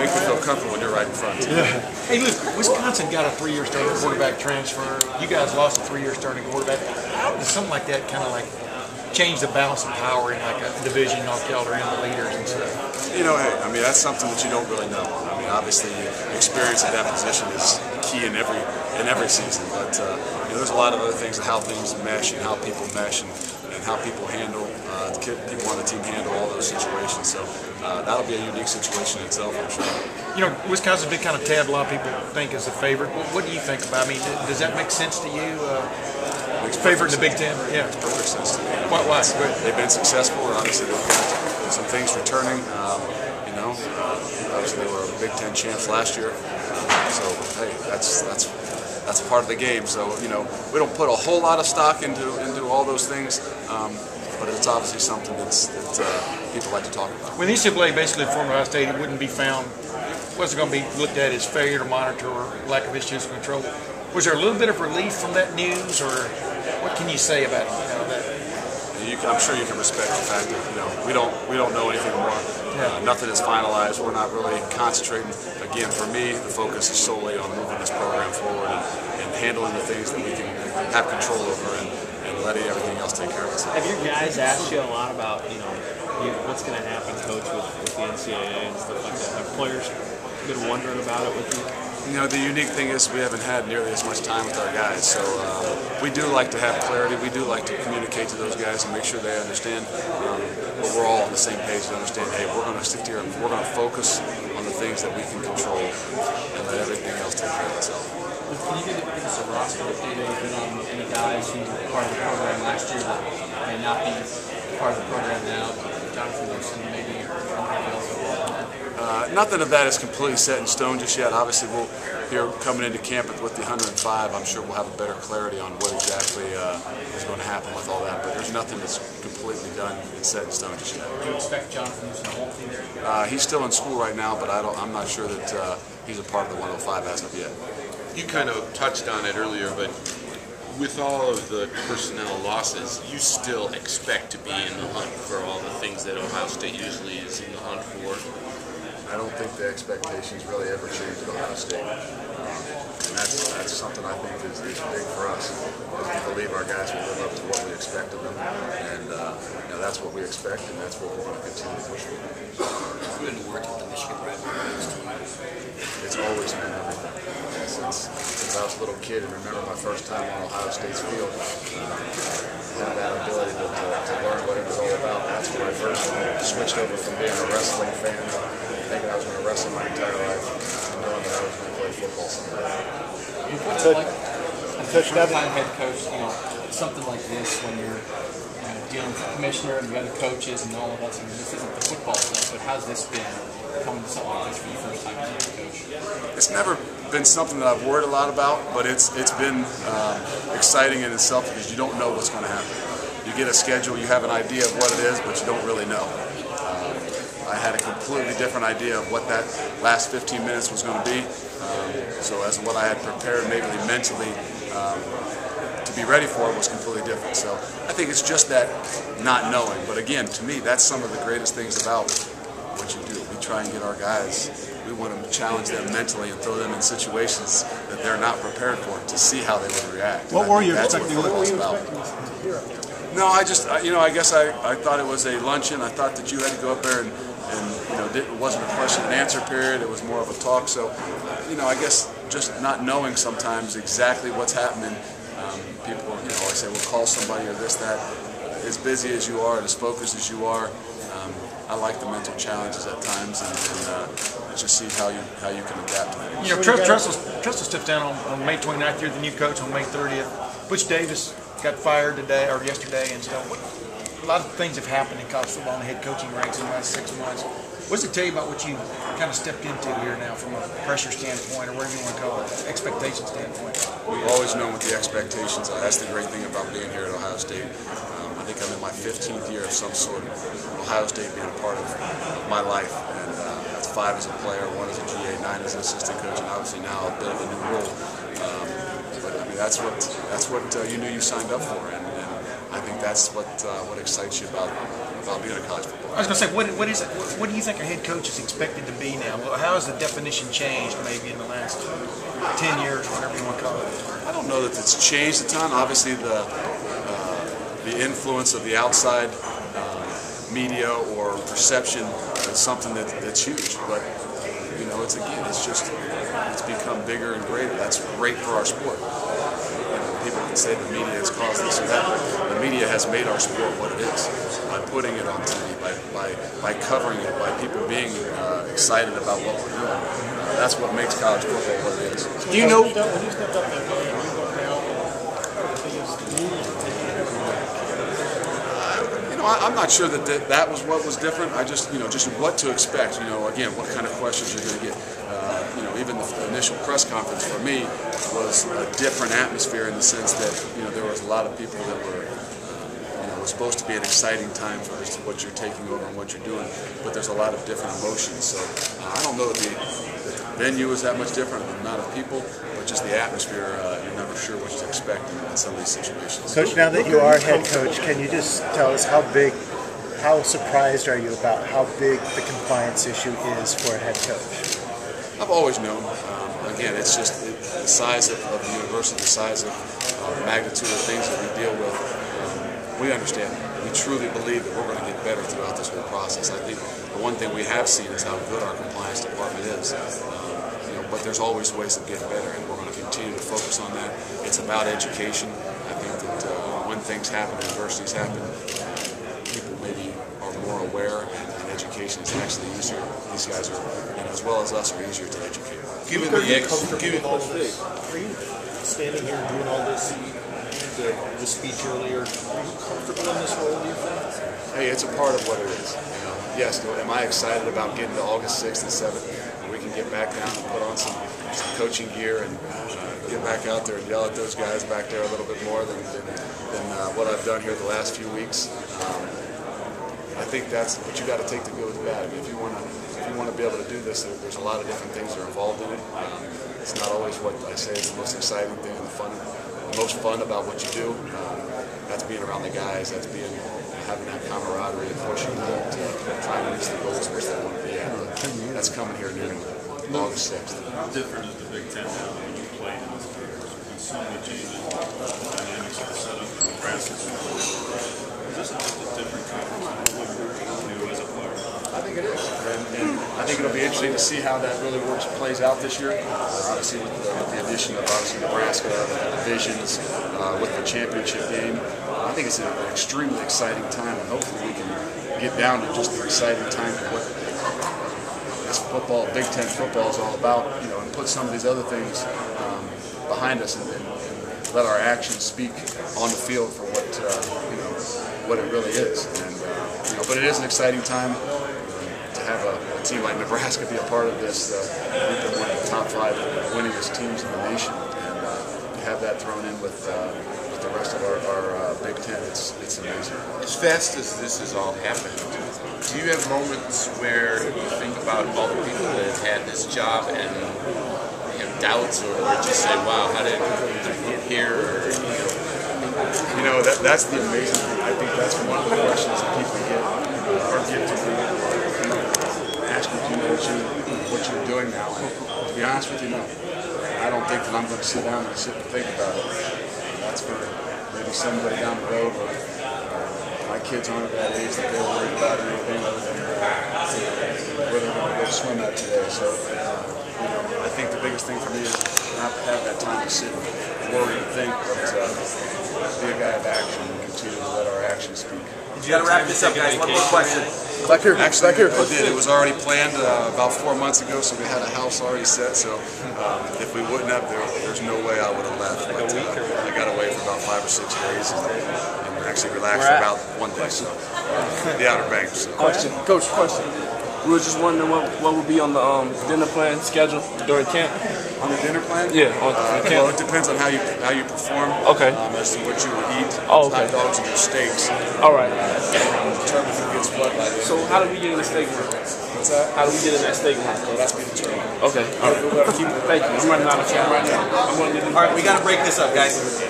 make me feel comfortable when you're right in front. Yeah. Hey, Luke, Wisconsin got a 3-year starting quarterback transfer. You guys lost a 3-year starting quarterback. How does something like that kind of like change the balance of power in like a division? Y'all are in the leaders and stuff. You know, hey, I mean, that's something that you don't really know. I mean, obviously, experience at that position is key in every season. But you know, there's a lot of other things, how things mesh and how people mesh and how people handle, people on the team handle all those situations. So that'll be a unique situation in itself, I'm sure. You know, Wisconsin's been kind of tabbed. A lot of people think is a favorite. What do you think about? I mean, does that make sense to you? Favorite in the Big Ten? Yeah, makes perfect sense to me. Why? They've been successful, and obviously they've got some things returning. You know, obviously they were Big Ten champs last year. So hey, that's a part of the game. So you know, we don't put a whole lot of stock into all those things, but it's obviously something that people like to talk about. When the NCAA basically formed Ohio State, it wouldn't be found, wasn't going to be looked at as failure to monitor or lack of institutional control. Was there a little bit of relief from that news, or what can you say about it? You know, that? I'm sure you can respect the fact that we don't know anything more. Nothing is finalized. We're not really concentrating. Again, for me, the focus is solely on moving this program forward and handling the things that we can have control over and letting everything else take care of itself. Have your guys asked you a lot about what's going to happen, coach, with the NCAA and stuff like that? Have players been wondering about it with you? You know, the unique thing is we haven't had nearly as much time with our guys, so we do like to have clarity. We do like to communicate to those guys and make sure they understand. But we're all on the same page to understand, hey, we're going to stick here and we're going to focus on the things that we can control and let everything else take care of itself. Can you give us a roster update on any guys who were part of the program last year that may not be part of the program now? Jonathan Wilson, maybe, or anybody else? Nothing of that is completely set in stone just yet. Obviously, we'll here coming into camp with the 105. I'm sure we'll have a better clarity on what exactly is going to happen with all that. But there's nothing that's completely done and set in stone just yet. Do you expect Jonathan Wilson to hold there? He's still in school right now, but I'm not sure that he's a part of the 105 as of yet. You kind of touched on it earlier, but with all of the personnel losses, you still expect to be in the hunt for all the things that Ohio State usually is in the hunt for. I don't think the expectations really ever change at Ohio State. And that's something I think is big for us. Because we believe our guys will live up to what we expect of them. And that's what we expect, and that's what we're going to continue to push for. You've been working with the Michigan rivalries. It's always been everything. Since I was a little kid and remember my first time on Ohio State's field, had that ability to learn what it was all about. That's when I first switched over from being a wrestling fan to thinking I was going to wrestle my entire life and knowing that I was going to play football someday. What's it like as a first-time head coach, something like this when you're dealing with the commissioner and the other coaches and all of us? I mean, this isn't the football stuff, but how's this been coming to something like this for the first time as a head coach? It's never been something that I've worried a lot about, but it's been exciting in itself because you don't know what's going to happen. You get a schedule, you have an idea of what it is, but you don't really know. I had a completely different idea of what that last 15 minutes was going to be. So as what I had prepared maybe mentally to be ready for it was completely different. So I think it's just that not knowing. But again, to me, that's some of the greatest things about what you do. We try and get our guys, we want to challenge them mentally and throw them in situations that they're not prepared for to see how they would react. What were you expecting? No, I just, I guess I thought it was a luncheon. I thought that you had to go up there and it wasn't a question and answer period. It was more of a talk. So, I guess just not knowing sometimes exactly what's happening. People, I say, well, call somebody or this, that. As busy as you are, and as focused as you are, I like the mental challenges at times, and just see how you can adapt to it. Tressel steps down on May 29th. You're the new coach on May 30th. Butch Davis got fired today or yesterday, and stuff. A lot of things have happened in college football in the head coaching ranks in the last 6 months. What does it tell you about what you kind of stepped into here now from a pressure standpoint, or whatever you want to call it, expectation standpoint? We've always known what the expectations are. That's the great thing about being here at Ohio State. I think I'm in my 15th year of some sort. Ohio State being a part of my life, and that's 5 as a player, 1 as a GA, 9 as an assistant coach, and obviously now a bit of a new role. But I mean, that's what you knew you signed up for, and I think that's what excites you about about being a college football. I was going to say, what do you think a head coach is expected to be now? Well, how has the definition changed maybe in the last 10 years, whatever you want to call it? I don't know that it's changed a ton. Obviously, the influence of the outside media or perception is something that's huge. But you know, it's become bigger and greater. That's great for our sport. You know, people can say the media has caused this or that, but the media has made our sport what it is by putting it on TV, by covering it, by people being excited about what we're doing. That's what makes college football what it is. Do you know? I'm not sure that was what was different. I just what to expect. You know, again, what kind of questions you're going to get. You know, even the initial press conference for me was a different atmosphere in the sense that there was a lot of people that were. It was supposed to be an exciting time for what you're taking over and what you're doing, but there's a lot of different emotions. So I don't know that the venue is that much different, the amount of people, but just the atmosphere. You're never sure what to expect in some of these situations. Coach, now that you are head coach, can you just tell us how surprised are you about how big the compliance issue is for a head coach? I've always known. Again, it's just the size of the university, the size of the magnitude of things that we deal with. We understand. We truly believe that we're going to get better throughout this whole process. I think the one thing we have seen is how good our compliance department is. But there's always ways of getting better, and we're going to continue to focus on that. It's about education. I think that when things happen, adversities happen, people maybe are more aware, and education is actually easier. These guys are, and as well as us, are easier to educate. Given all of this, are you standing here and doing all this? The speech earlier, are you comfortable in this role, do you think? Hey, it's a part of what it is. Yes, am I excited about getting to August 6th and 7th, and we can get back down and put on some coaching gear and get back out there and yell at those guys back there a little bit more than what I've done here the last few weeks. I think that's what you got to take the good with the bad. I mean, if you want to be able to do this, there's a lot of different things that are involved in it. It's not always what I say is the most exciting thing and the most fun about what you do. That's being around the guys. That's having that camaraderie and pushing them to try and reach the goals which they want to be at. That's coming here near August 6th. How different is the Big Ten now when you play in this year? There's so many changes, the dynamics of the setup, the Nebraska. Is this just a different conference than what you knew as a player? I think it is, and I think it'll be interesting to see how that really plays out this year. Obviously, with the addition of Nebraska, the divisions, with the championship game, I think it's an extremely exciting time, and hopefully we can get down to just the exciting time of what this football, Big Ten football, is all about. And put some of these other things behind us, and let our actions speak on the field for what it really is. And but it is an exciting time. Have a team like Nebraska be a part of this. We've been one of the top 5 winningest teams in the nation, and to have that thrown in with the rest of our Big Ten, it's amazing. As fast as this has all happened, do you have moments where you think about all the people that have had this job and have doubts, or just say, "Wow, how did I get here?" That's the amazing thing. I think that's one of the questions that people get to me. Asking what you're doing now. And to be honest with you, no. I don't think that I'm going to sit down and think about it. That's for maybe somebody down the road. But my kids aren't at that age that they're worried about anything other than where they're going to go swim at today. So, I think the biggest thing for me is not to have that time to sit and worry and think, but be a guy of action and continue to let our actions speak. You got to wrap this up, guys. One more question. Back here. Actually, I did. It was already planned about 4 months ago, so we had a house already set. So if we wouldn't have, there's no way I would have left. But I got away for about 5 or 6 days and actually relaxed for about 1 day. So the Outer Banks. So. Coach, question. We were just wondering what would be on the dinner plan schedule during camp. On the dinner plan? Yeah, on camp. Well, it depends on how you perform. Okay. As to what you would eat. Oh, okay. Hot dogs and your steaks. All right. Determine who gets what. So how do we get in the steak room? What's that? How do we get in that steak room? Well, that's been determined. Okay. All right. Thank you. I'm running out of time right now. All right, we got to break this up, guys.